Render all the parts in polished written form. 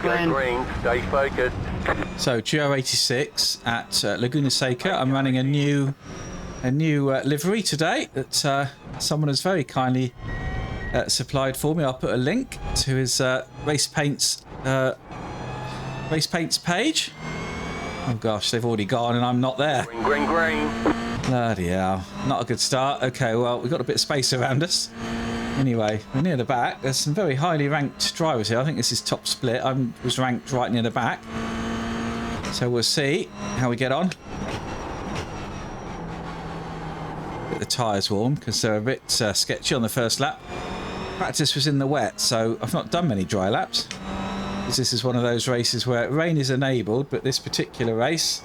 Green, stay focused. So GR86 at Laguna Seca. I'm running a new livery today that someone has very kindly supplied for me. I'll put a link to his race paints page. Oh gosh, they've already gone and I'm not there. Green. Bloody hell, not a good start. Okay, well, we've got a bit of space around us. Anyway, we're near the back. There's some very highly ranked drivers here. I think this is top split. I was ranked right near the back. So we'll see how we get on. Get the tyres warm because they're a bit sketchy on the first lap. Practice was in the wet, so I've not done many dry laps. This is one of those races where rain is enabled, but this particular race,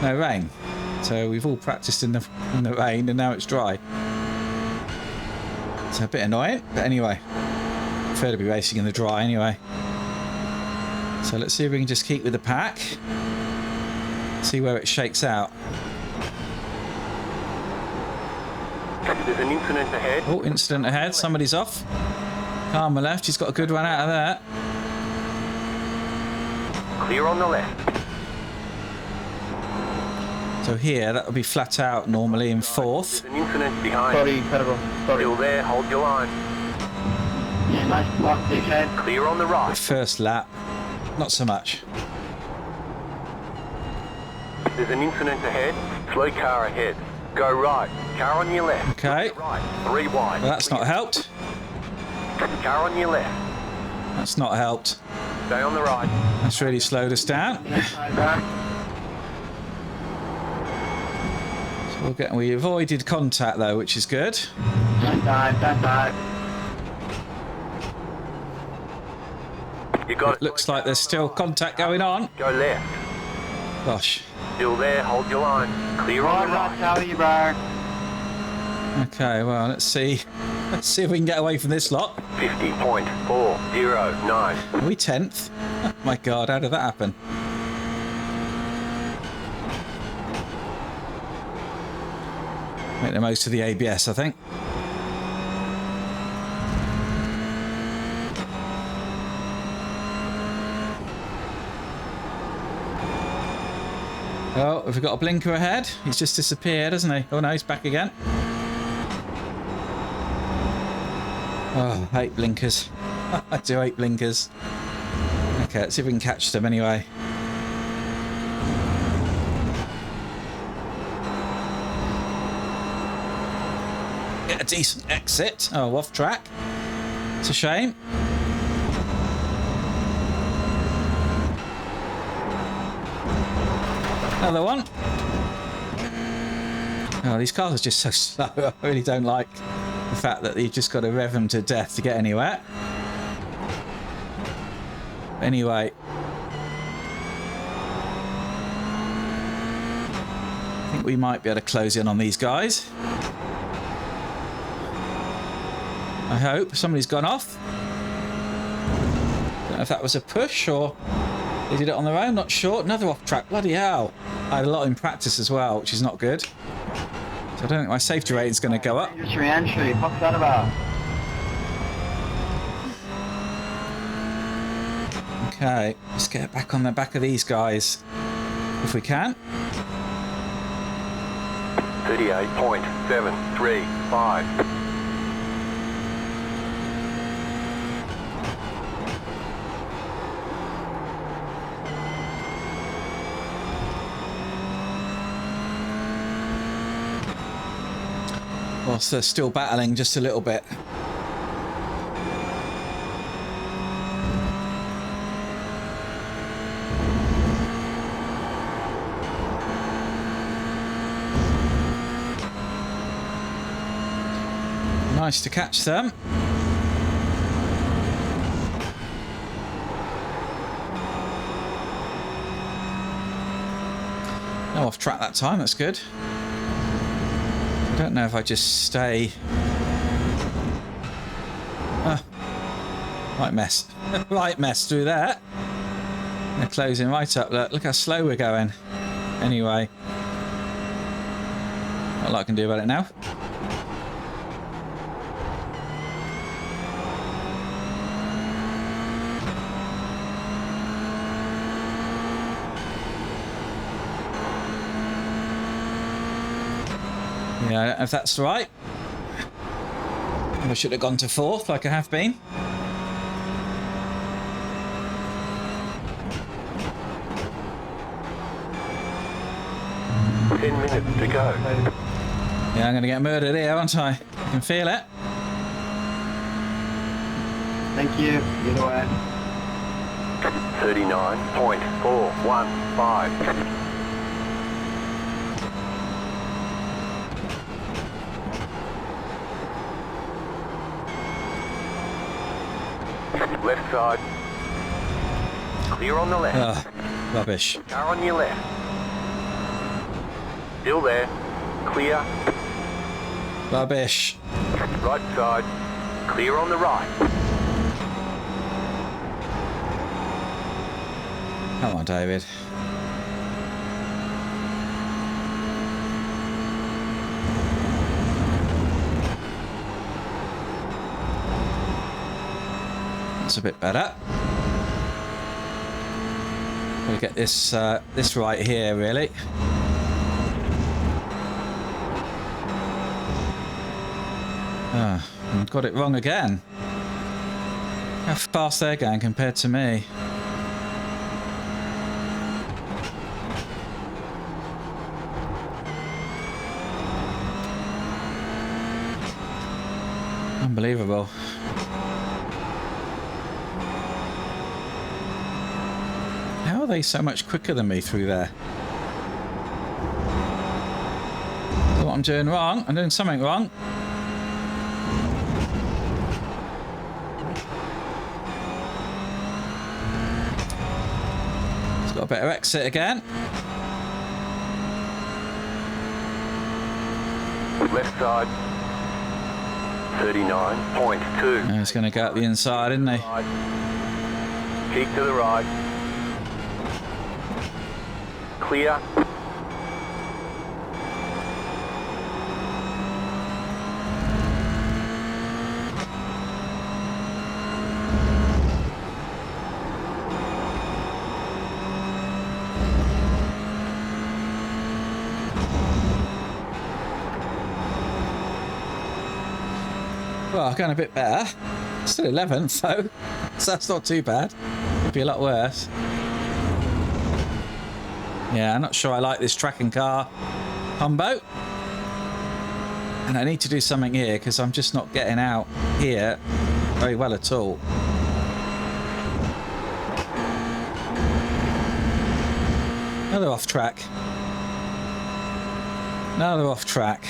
no rain. So we've all practiced in the rain and now it's dry. It's a bit annoying, but anyway, I prefer to be racing in the dry anyway. So let's see if we can just keep with the pack. See where it shakes out. There's an incident ahead. Oh, incident ahead. Somebody's off. Karma left. He's got a good run out of that. Clear on the left. So here, that would be flat out normally in fourth. There's an incident behind. Sorry, Pedro. Sorry. Still there, hold your line. Yeah, nice block, dickhead. Clear on the right. First lap, not so much. There's an incident ahead. Slow car ahead. Go right. Car on your left. Okay. Right. 3 wide. Well, that's not helped. Car on your left. That's not helped. Stay on the right. That's really slowed us down. So we avoided contact though, which is good. Don't dive. You got it. Looks like there's still contact going on. Go left. Gosh. Still there, hold your line. Clear on the right. Tell you, bro. Okay, well, let's see. Let's see if we can get away from this lot. 50.409. Are we 10th? Oh my God, how did that happen? Make the most of the ABS, I think. Oh, have we got a blinker ahead? He's just disappeared, hasn't he? Oh no, he's back again. Oh, I hate blinkers. I do hate blinkers. Okay, let's see if we can catch them anyway. Get a decent exit. Oh, off track. It's a shame. Another one. Oh, these cars are just so slow. I really don't like the fact that you've just got to rev them to death to get anywhere. Anyway. I think we might be able to close in on these guys. I hope. Somebody's gone off. Don't know if that was a push or they did it on their own, not sure. Another off track. Bloody hell. I had a lot in practice as well, which is not good. So I don't think my safety rating is going to go up. Just re-entry. What's that about? Okay, let's get back on the back of these guys if we can. 38.735. Whilst they're still battling just a little bit. Nice to catch them. No off track that time, that's good. I don't know if I just stay. Right mess. Right mess through that. They're closing right up. Look how slow we're going. Anyway. Not a lot I can do about it now. Yeah, I don't know if that's right. I should have gone to fourth like I have been. Ten minutes to go. Yeah, I'm going to get murdered here, aren't I? I can feel it. Thank you. Either way. 39.415. Left side. Clear on the left. Ugh, rubbish. Car on your left. Still there. Clear. Rubbish. Right side. Clear on the right. Come on, David. That's a bit better. Gotta get this this right here, really. Ah, got it wrong again. How fast they're going compared to me. Unbelievable. How are they so much quicker than me through there? So what I'm doing wrong? I'm doing something wrong. It's got a better exit again. Left side. 39.2. He's going to go up the inside, isn't he? Right. Keep to the right. Clear. Well, going a bit better. Still 11th, though. So that's not too bad. Could be a lot worse. Yeah, I'm not sure I like this tracking car combo. And I need to do something here because I'm just not getting out here very well at all. Another off track. Another off track.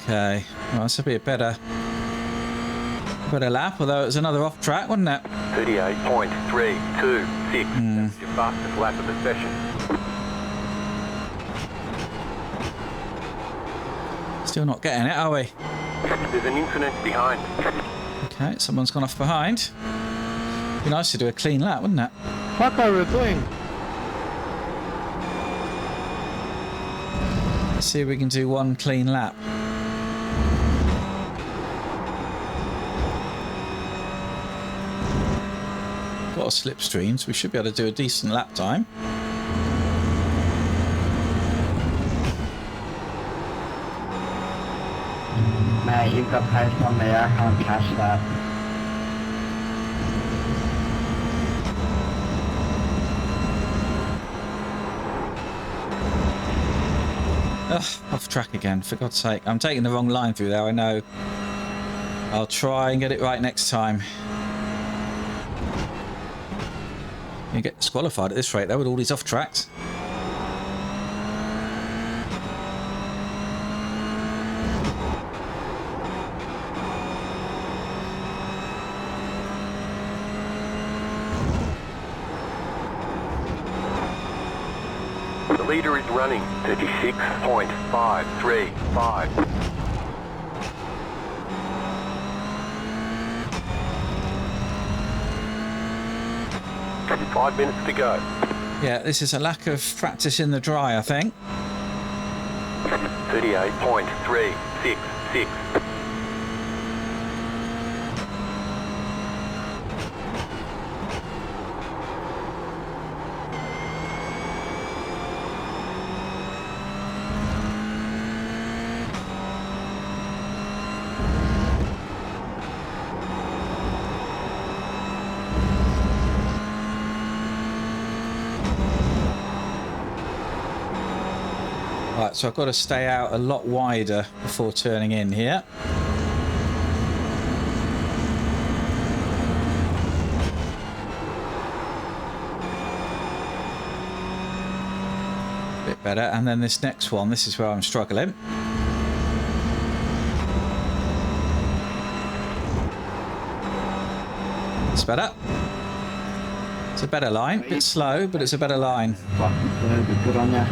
Okay, well, this would be a better lap, although it was another off track, wasn't it? 38.326. That's your fastest lap of the session. Still not getting it, are we? There's an incident behind. Okay, someone's gone off behind. Be nice to do a clean lap, wouldn't it? What are you doing? Let's see if we can do one clean lap. Got a slipstream, so we should be able to do a decent lap time. Mate, you've got pace on me. I can't catch that. Ugh, off track again, for God's sake. I'm taking the wrong line through there, I know. I'll try and get it right next time. You get disqualified at this rate, though, with all these off tracks. Leader is running 36.535. 5 minutes to go. Yeah, this is a lack of practice in the dry, I think. 38.366. Right, so I've got to stay out a lot wider before turning in here. Bit better, and then this next one, this is where I'm struggling. It's better. It's a better line, bit slow, but it's a better line. Good on ya.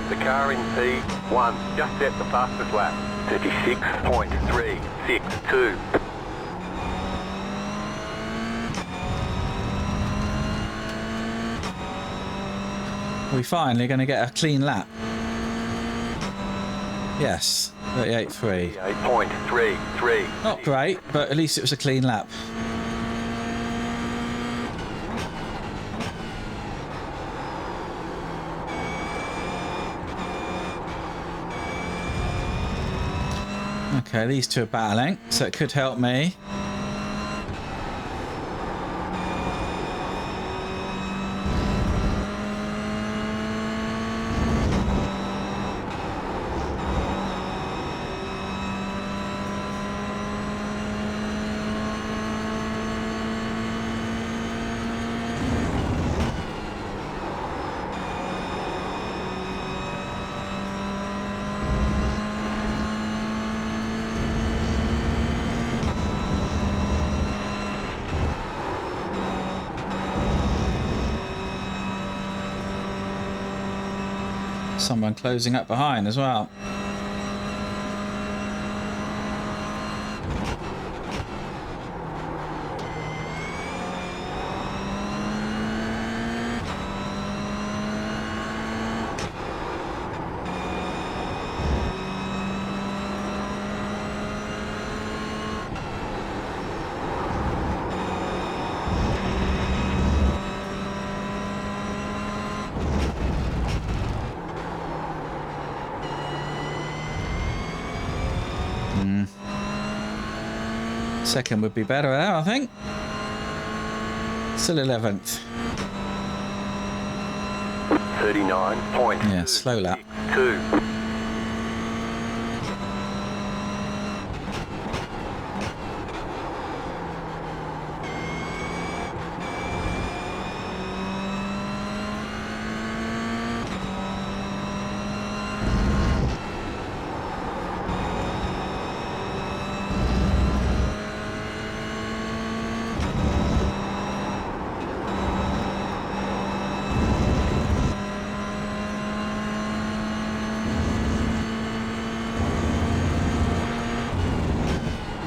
The car in P1 just set the fastest lap. 36.362. Are we finally going to get a clean lap? Yes, 38.3. 38.33. Not great, but at least it was a clean lap. Okay, these two are battling, so it could help me. Someone closing up behind as well. Second would be better now, I think. Still 11th. 39. Yeah, slow lap. 2.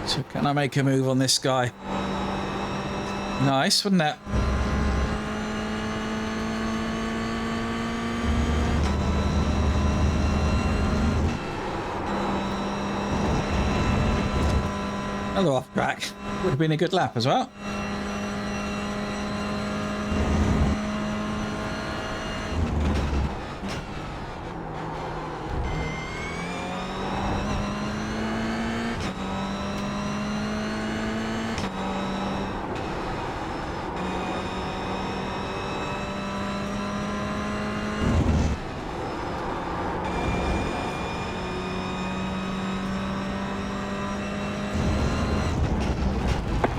So can I make a move on this guy? Nice, wouldn't it? Another off track. Would have been a good lap as well.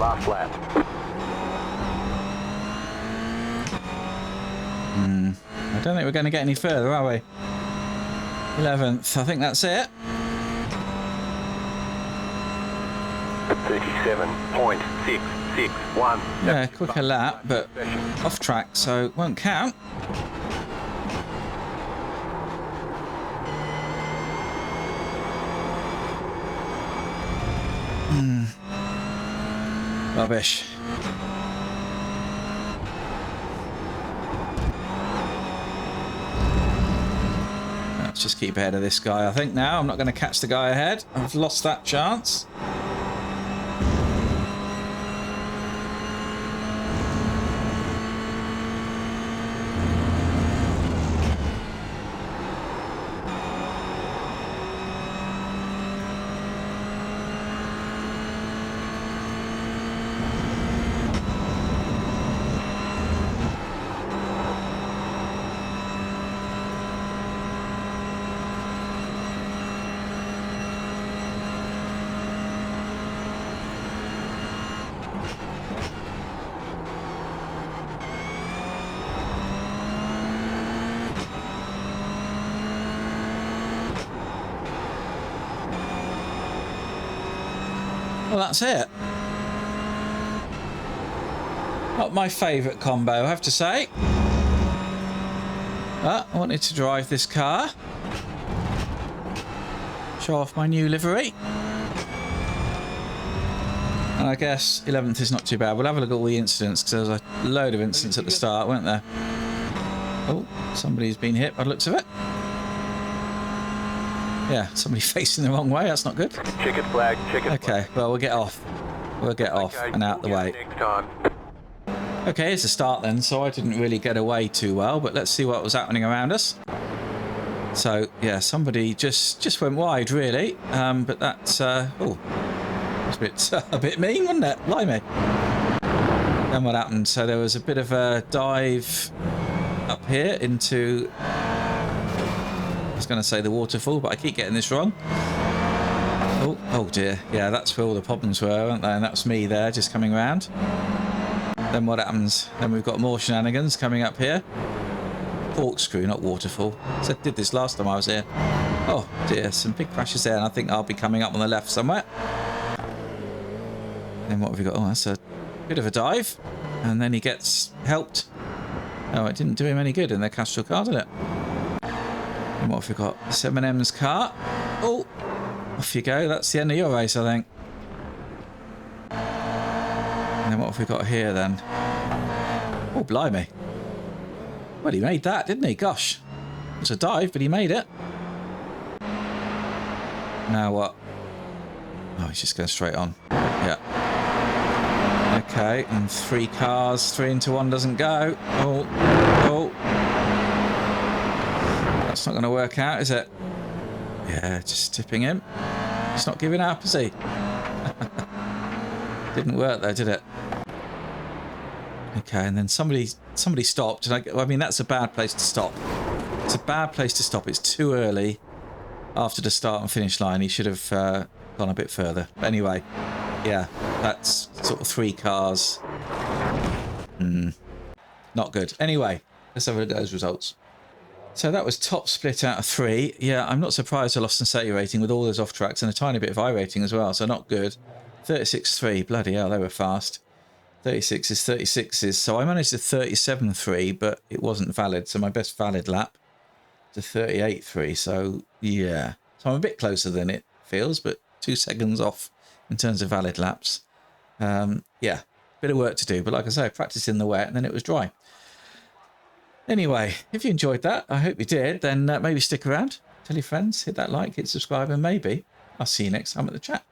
Last lap. I don't think we're going to get any further, are we? 11th. I think that's it. 37.661. Yeah, quicker lap, but off track, so it won't count. Rubbish. Let's just keep ahead of this guy, I think, now. I'm not going to catch the guy ahead. I've lost that chance. Well, that's it. Not my favourite combo, I have to say. But I wanted to drive this car. Show off my new livery. And I guess 11th is not too bad. We'll have a look at all the incidents, because there was a load of incidents at the start, weren't there? Oh, somebody's been hit by the looks of it. Yeah, somebody facing the wrong way. That's not good. Checkered flag, checkered Okay, flag. well, we'll get off. We'll get off and out the way. Next time. Okay, here's the start then. So I didn't really get away too well, but let's see what was happening around us. So, yeah, somebody just went wide, really. But that's, oh, that's a bit mean, wasn't it? Blimey. Then what happened? So there was a bit of a dive up here into... I was going to say the waterfall, but I keep getting this wrong. Oh dear. Yeah, that's where all the problems were, weren't they? And that's me there, just coming around. Then what happens? Then we've got more shenanigans coming up here. Corkscrew, not waterfall. So I did this last time I was here. Oh dear, some big crashes there, and I think I'll be coming up on the left somewhere. Then what have we got? Oh, that's a bit of a dive. And then he gets helped. Oh, it didn't do him any good in the Castrol car, did it? And what have we got? 7M's car. Oh, off you go. That's the end of your race, I think. And then what have we got here then? Oh, blimey. Well, he made that, didn't he? Gosh. It was a dive, but he made it. Now what? Oh, he's just going straight on. Yeah. Okay, and 3 cars. 3 into 1 doesn't go. Oh. That's not going to work out, is it? Yeah, just tipping him. He's not giving up, is he? Didn't work though, did it? Okay, and then somebody stopped. And I mean, that's a bad place to stop. It's a bad place to stop. It's too early after the start and finish line. He should have gone a bit further. But anyway, yeah, that's sort of 3 cars. Not good. Anyway, let's have a look at those results. So that was top split out of 3. Yeah, I'm not surprised I lost in safety rating with all those off tracks and a tiny bit of I rating as well, so not good. 36.3, bloody hell, they were fast. 36s, 36s, so I managed a 37.3, but it wasn't valid, so my best valid lap to 38.3, so yeah. So I'm a bit closer than it feels, but 2 seconds off in terms of valid laps. Yeah, bit of work to do, but like I say, I practiced in the wet and then it was dry. Anyway, if you enjoyed that, I hope you did, then maybe stick around, tell your friends, hit that like, hit subscribe, and maybe I'll see you next time at the chat.